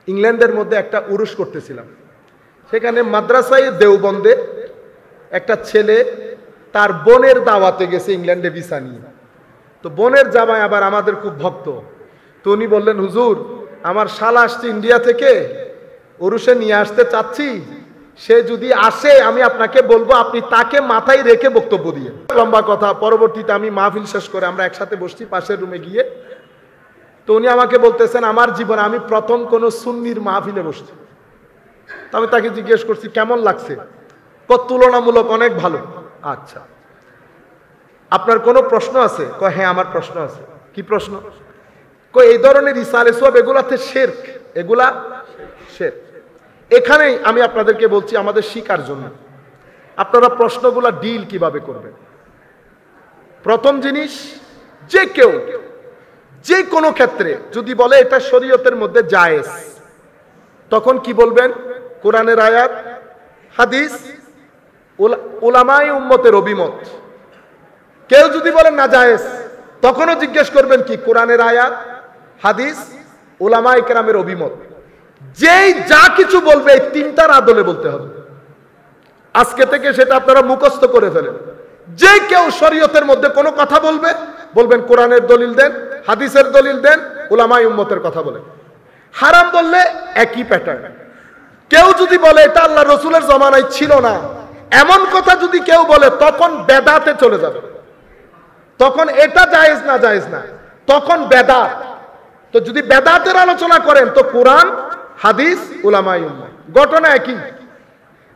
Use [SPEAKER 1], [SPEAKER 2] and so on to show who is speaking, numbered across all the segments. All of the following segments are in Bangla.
[SPEAKER 1] ইংল্যান্ডের মধ্যে একটা উরুস করতেছিলাম। সেখানে মাদ্রাসায় দেওবন্দে একটা ছেলে তার বোনের দাওয়াতে গেছে ইংল্যান্ডে ভিসা নিয়ে। তো বোনের জামাই আবার আমাদের খুব ভক্ত। তো উনি বললেন, হুজুর আমার শালা আসছে ইন্ডিয়া থেকে, উরুসে নিয়ে আসতে চাচ্ছি, সে যদি আসে আমি আপনাকে বলবো, আপনি তাকে মাথায় রেখে বক্তব্য দিয়ে। লম্বা কথা। পরবর্তীতে আমি মাহফিল শেষ করে আমরা একসাথে বসছি পাশের রুমে গিয়ে। তো উনি আমাকে বলতেছেন, আমার জীবনে আমি প্রথম কোন সুন্নির মাহফিলে বসছি। তো আমি তাকে জিজ্ঞেস করছি কেমন লাগছে। তুলনামূলক অনেক ভালো। আচ্ছা, আপনার কোনো প্রশ্ন আছে? হ্যাঁ আমার প্রশ্ন আছে। কি প্রশ্ন? এই ধরনের ইসালে সব এগুলাতে শিরক, এগুলা শিরক। এখানেই আমি আপনাদেরকে বলছি আমাদের শিকার জন্য আপনারা প্রশ্নগুলা ডিল কিভাবে করবেন। প্রথম জিনিস, যে কেউ যে কোনো ক্ষেত্রে যদি বলে এটা শরীয়তের মধ্যে জায়েজ, তখন কি বলবেন? কোরআনের আয়াত, হাদিস, উলামায়ে উম্মতের অভিমত। কেউ যদি বলে না জায়েজ, তখনও জিজ্ঞেস করবেন কি? কোরআনের আয়াত, হাদিস, উলামায়ে কেরামের অভিমত। যেই যা কিছু বলবে এই তিনটার আদলে বলতে হবে। আজকে থেকে সেটা আপনারা মুখস্থ করে ফেলেন। যে কেউ শরীয়তের মধ্যে কোনো কথা বলবে, বলবেন কোরআনের দলিল দেন, হাদিসের দলিল দেন, উলামায়ে উম্মতের কথা বলেন। হারাম বললে একই প্যাটার্ন। কেউ যদি বলে এটা আল্লাহ রসুলের জমানায় ছিল না, এমন কথা যদি কেউ বলে, তখন বেদাতে চলে যাবে। তখন এটা জায়েজ না, জায়েজ না, তখন বেদাত। তো যদি বেদাতের আলোচনা করেন তো কোরআন, হাদিস, উলামায়ে উম্মত, ঘটনা একই।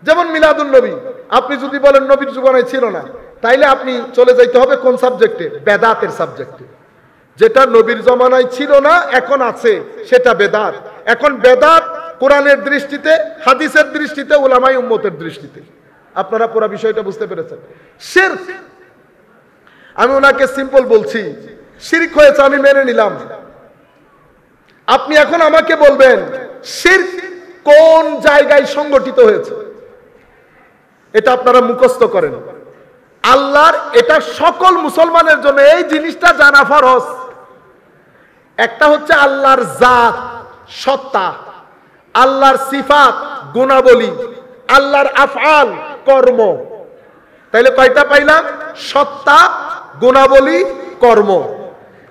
[SPEAKER 1] যেমন মিলাদুন নবী, আপনি যদি বলেন নবীর জীবনে ছিল না, তাইলে আপনি চলে যাইতে হবে কোন সাবজেক্টে? বেদাতের সাবজেক্টে। যেটা নবীর জমানায় ছিল না এখন আছে, সেটা বেদাত। এখন বেদাত কোরআনের দৃষ্টিতে, হাদিসের দৃষ্টিতে, উলামায়ে উম্মতের দৃষ্টিতে। আপনারা পুরো বিষয়টা বুঝতে পেরেছেন? শিরক, আমি ওনাকে সিম্পল বলছি, শিরক হয়েছে, আমি মেনে নিলাম। আপনি এখন আমাকে বলবেন শিরক কোন জায়গায় সংগঠিত হয়েছে, এটা আপনারা মুখস্থ করেন। আল্লাহর, এটা সকল মুসলমানের জন্য এই জিনিসটা জানা ফরজ। একটা হচ্ছে আল্লাহর জাত, সত্তা, আল্লাহর সিফাত, গুণাবলী, আল্লাহর আফআল, কর্ম। তাইলে কয়টা পাইলাম? সত্তা, গুণাবলী, কর্ম।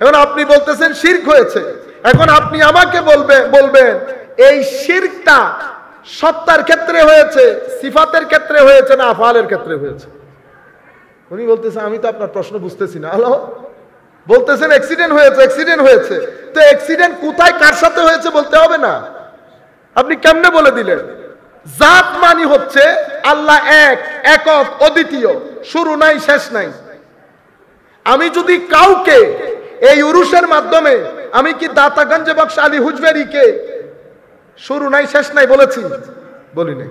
[SPEAKER 1] এখন আপনি বলতেছেন শিরক হয়েছে। এখন আপনি আমাকে বলবেন এই শিরকটা সত্তার ক্ষেত্রে হয়েছে, সিফাতের ক্ষেত্রে হয়েছে, না আফআলের ক্ষেত্রে হয়েছে? উনি বলতেছেন আমি তো আপনার প্রশ্ন বুঝতেছি না। আল্লাহ বলতেছেন অ্যাক্সিডেন্ট হয়েছে, অ্যাক্সিডেন্ট হয়েছে। তো অ্যাক্সিডেন্ট কোথায় কার সাথে হয়েছে বলতে হবে না? আপনি কেমনে বলে দিলেন? জাত মানে হচ্ছে আল্লাহ এক, একক, অদ্বিতীয়, শুরু নাই শেষ নাই। আমি যদি কাউকে এই উরুসের মাধ্যমে, আমি কি দাতাগঞ্জে বক্স আলী হুজবেরিকে শুরু নাই শেষ নাই বলেছি? বলি নাই।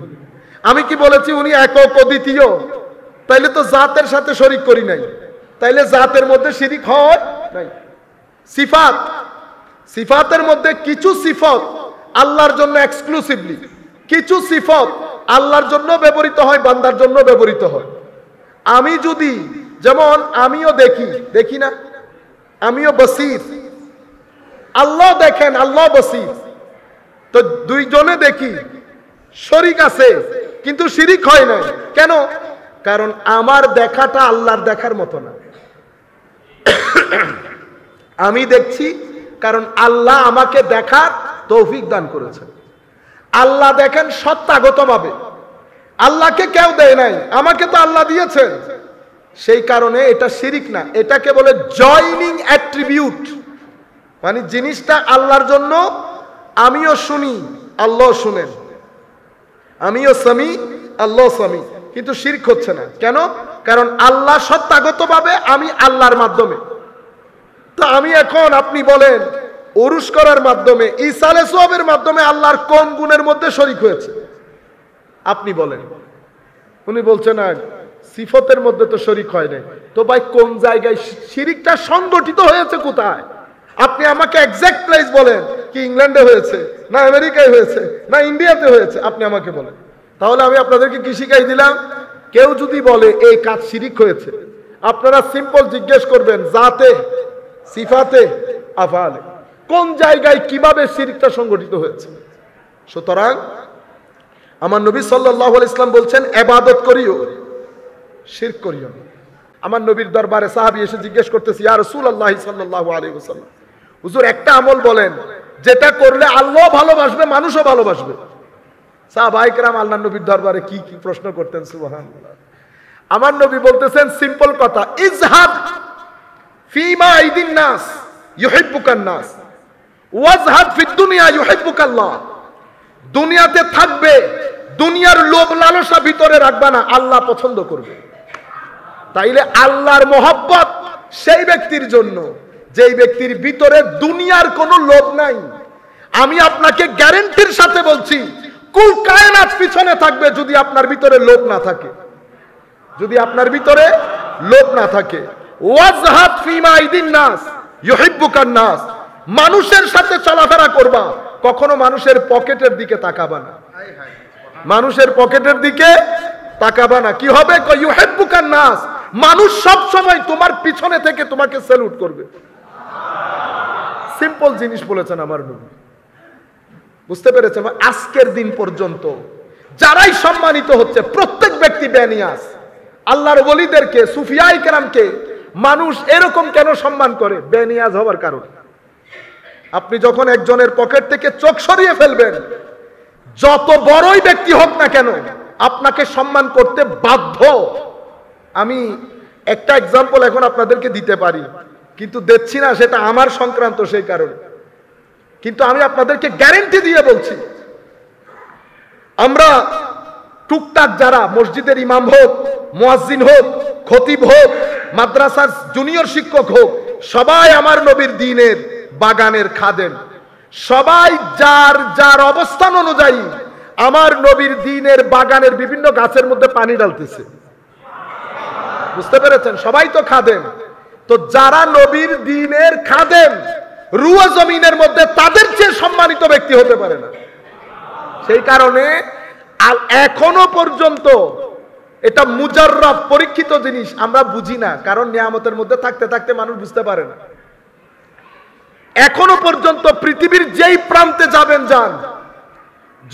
[SPEAKER 1] আমি কি বলেছি উনি একক, অদ্বিতীয়? তাইলে তো জাতের সাথে শরীক করি নাই। তাইলে জাতের মধ্যে শিরিক হয় নাই। সিফাত, সিফাতের মধ্যে কিছু সিফত আল্লাহর জন্য এক্সক্লুসিভলি, কিছু সিফত আল্লাহর জন্য ব্যবহৃত হয়, বান্দার জন্য ব্যবহৃত হয়। আমি যদি, যেমন আমিও দেখি, দেখি না? আমিও বসির, আল্লাহ দেখেন, আল্লাহ বসির। তো দুইজনে দেখি, শরীক আছে কিন্তু শিরিক হয় না। কেন? কারণ আমার দেখাটা আল্লাহর দেখার মতো না। আমি দেখছি কারণ আল্লাহ আমাকে দেখার তৌফিক দান করেছেন। আল্লাহ দেখেন সত্তাগতভাবে, আল্লাহকে কেউ দেয় নাই, আমাকে তো আল্লাহ দিয়েছেন। সেই কারণে এটা শিরিক না, এটাকে বলে জয়নিং অ্যাট্রিবিউট। মানে জিনিসটা আল্লাহর জন্য, আমিও শুনি, আল্লাহ শুনেন, আমিও সামি, আল্লাহ সামি, কিন্তু শিরক হচ্ছে না। কেন? কারণ আল্লাহ সত্তাগতভাবে, আমি আল্লাহর মাধ্যমে। তো আমি এখন, আপনি বলেন উরুস করার মাধ্যমে, ইসালে সোয়াবের মাধ্যমে আল্লাহর কোন গুণের মধ্যে শরীক হয়েছে? আপনি বলেন। উনি বলছেন না, সিফতের মধ্যে তো শরীক হয় নাই। তো ভাই কোন জায়গায় শিরিকটা সংগঠিত হয়েছে, কোথায়? আপনি আমাকে এক্সাক্ট প্লেস বলেন। কি ইংল্যান্ডে হয়েছে, না আমেরিকায় হয়েছে, না ইন্ডিয়াতে হয়েছে? আপনি আমাকে বলেন। তাহলে আমি আপনাদেরকে কি শিখাই দিলাম? কেউ যদি বলে এই কাজ শিরিক হয়েছে, আপনারা সিম্পল জিজ্ঞেস করবেন জাতে, সিফাতে, আফআলে কোন জায়গায় কিভাবে শিরকটা সংগঠিত হয়েছে। সুতরাং আমার নবী সাল্লাল্লাহু আলাইহি ওয়াসাল্লাম বলছেন ইবাদত করিও, শিরক করিও না। আমার নবীর দরবারে সাহাবী এসে জিজ্ঞেস করতেছে, ইয়া রাসূলুল্লাহ সাল্লাল্লাহু আলাইহি ওয়াসাল্লাম, হুজুর একটা আমল বলেন যেটা করলে আল্লাহ ভালোবাসবে, মানুষও ভালোবাসবে। সাহাবায়ে কেরাম আল্লাহর নবীর দরবারে কি কি প্রশ্ন করতেন, সুবহানাল্লাহ। আমার নবী বলতেছেন সিম্পল কথা, ইজহাদ ফিমা আইদিন নাস ইউহিব্বুকান নাস ওয়াজহাদ ফিদ দুনিয়া ইউহিব্বুকাল্লাহ। দুনিয়াতে থাকবে, দুনিয়ার লোভ লালসা ভিতরে রাখবা না, আল্লাহ পছন্দ করবে। তাইলে আল্লাহর মহব্বত সেই ব্যক্তির জন্য যেই ব্যক্তির ভিতরে দুনিয়ার কোনো লোভ নাই। আমি আপনাকে গ্যারান্টির সাথে বলছি, কুল কায়নাত পিছনে থাকবে যদি আপনার ভিতরে লোভ না থাকে, যদি আপনার ভিতরে লোভ না থাকে। ওয়াজহাদ ফিমা আইদিন নাস ইউহিব্বুকান নাস, মানুষের সাথে চলাফেরা করবা, কখনো মানুষের পকেটের দিকে তাকাবা না, মানুষের পকেটের দিকে তাকাবা না। কি হবে? ইউহিব্বুকান নাস, মানুষ সব সময় তোমার পিছনে থেকে তোমাকে স্যালুট করবে। সিম্পল জিনিস বলেছেন আমার নবী, বুঝতে পেরেছেন? আজকের দিন পর্যন্ত যারাই সম্মানিত হচ্ছে, প্রত্যেক ব্যক্তি বেনিয়াস। আল্লাহর ওলিদেরকে, সুফিয়ায়ে কেরামকে মানুষ এরকম কেন সম্মান করে? বেনিয়াজ হওয়ার কারণে। আপনি যখন একজনের পকেট থেকে চোখ সরিয়ে ফেলবেন, যত বড়ই ব্যক্তি হোক না কেন আপনাকে সম্মান করতে বাধ্য। আমি একটা এক্সাম্পল এখন আপনাদেরকে দিতে পারি, কিন্তু দিচ্ছি না, সেটা আমার সংক্রান্ত, সেই কারণে। কিন্তু আমি আপনাদেরকে গ্যারান্টি দিয়ে বলছি, আমরা টুকটাক যারা মসজিদের ইমাম হোক, মুয়াজ্জিন হোক, খতিব হোক, মাদ্রাসার জুনিয়র শিক্ষক হোক, সবাই আমার নবীর দ্বীনের বাগানের খাদেম। সবাই যার যার অবস্থান অনুযায়ী আমার নবীর দ্বীনের বাগানের বিভিন্ন গাছের মধ্যে পানি ঢালতেছে। বুঝতে পেরেছেন? সবাই তো খাদেম। তো যারা নবীর দ্বীনের খাদেম, রুয়া জমিনের মধ্যে তাদের চেয়ে সম্মানিত ব্যক্তি হতে পারে না। সেই কারণে এখনো পর্যন্ত এটা মুজাররাব, পরীক্ষিত জিনিস, আমরা বুঝি না, কারণ নিয়ামতের মধ্যে থাকতে থাকতে মানুষ বুঝতে পারে না। এখনো পর্যন্ত পৃথিবীর যেই প্রান্তে যাবেন যান,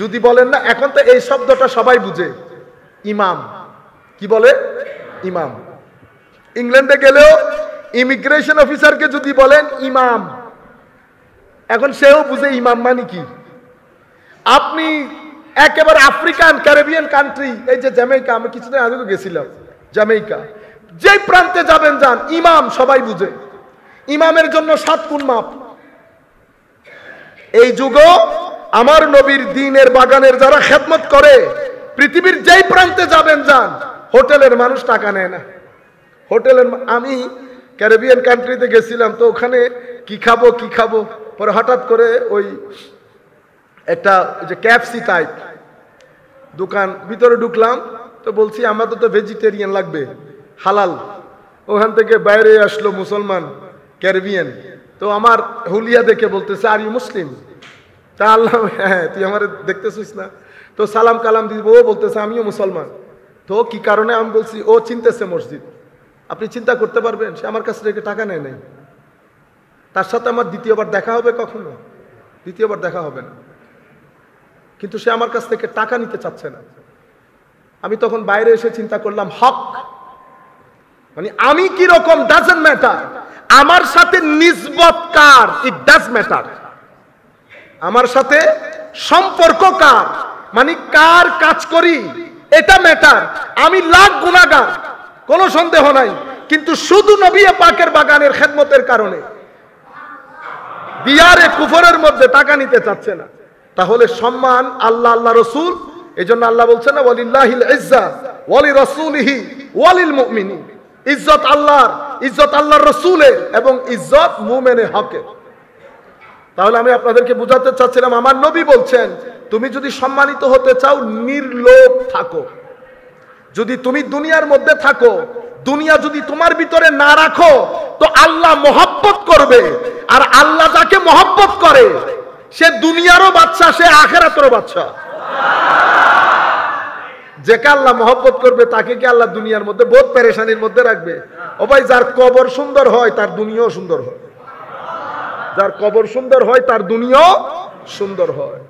[SPEAKER 1] যদি বলেন না, এখন তো এই শব্দটা সবাই বুঝে, ইমাম। কি বলে? ইমাম। ইংল্যান্ডে গেলেও ইমিগ্রেশন অফিসারকে যদি বলেন ইমাম, এখন সেও বুঝে ইমাম মানে কি। আপনি একেবারে আফ্রিকান ক্যারিবিয়ান কান্ট্রি, এই যে জ্যামাইকা, আমি কিছুদিন আগে গেছিলাম জ্যামাইকা, যেই প্রান্তে যাবেন যান, ইমাম সবাই বুঝে। ইমামের জন্য 7 গুণ মাপ। এই যুগও আমার নবীর দ্বীনের বাগানের যারা খেদমত করে, পৃথিবীর যেই প্রান্তে যাবেন যান, হোটেলের মানুষ টাকা নেয় না। হোটেলের, আমি ক্যারিবিয়ান কান্ট্রিতে গেছিলাম, তো ওখানে কি খাবো কি খাবো, পরে হঠাৎ করে ওই একটা যে ক্যাপসি টাইপ দোকান, ভিতরে ঢুকলাম, তো বলছি আমাদের তো ভেজিটেরিয়ান লাগবে, হালাল। ওখান থেকে বাইরে আসলো মুসলমান ক্যারিবিয়ান, তো আমার হুলিয়া দেখে বলতেছে, আর ইউ মুসলিম? তা আল্লাহ, হ্যাঁ, তুই আমার দেখতেছিস না? তো সালাম কালাম দিব, ও বলতেছে আমিও মুসলমান। তো কি কারণে? আমি বলছি, ও চিনতেছে মসজিদ। আপনি চিন্তা করতে পারবেন, সে আমার কাছ থেকে টাকা নেয় নাই। তার সাথে আমার দ্বিতীয়বার দেখা হবে কখনো? দ্বিতীয়বার দেখা হবে না। কিন্তু সে আমার কাছ থেকে টাকা নিতে চাচ্ছে না। আমি তখন বাইরে এসে চিন্তা করলাম, হক মানে আমি কি রকম ডাজন্ট ম্যাটার, আমার সাথে নিসবত কার, ইট ডাজ ম্যাটার। আমার সাথে সম্পর্ক কার, মানে কার কাজ করি, এটা ম্যাটার। আমি লাখ গুনাহগার, কোনো সন্দেহ নাই, কিন্তু শুধু নবী পাকের বাগানের খেদমতের কারণে দিয়ারে কুফরের মধ্যে টাকা নিতে চাচ্ছে না। তাহলে সম্মান আল্লাহ, আল্লাহ রসুল। এই জন্য আল্লাহ বলছেন না, ওয়ালিল্লাহিল ইজ্জা ওয়ালি রাসূলিহি ওয়ালিল মুমিনিন। ইজ্জত আল্লাহর, ইজ্জত আল্লাহর রসুলের, এবং ইজ্জত মুমিনের হকের। তাহলে আমি আপনাদেরকে বুঝাতে চাচ্ছিলাম, আমার নবী বলছেন, তুমি যদি সম্মানিত হতে চাও, নির্লোভ থাকো। যদি তুমি দুনিয়ার মধ্যে থাকো, দুনিয়া যদি তোমার ভিতরে না রাখো, তো আল্লাহ মহব্বত করবে। আর আল্লাহ যাকে মহব্বত করে, সে দুনিয়ারও বাদশা, সে আখিরাতেরও বাদশা। যাকে আল্লাহ মহব্বত করবে, তাকে কি আল্লাহ দুনিয়ার মধ্যে বহুত পেরেশানির মধ্যে রাখবে? ও ভাই, যার কবর সুন্দর হয় তার দুনিয়াও সুন্দর হয়। যার কবর সুন্দর হয় তার দুনিয়াও সুন্দর হয়।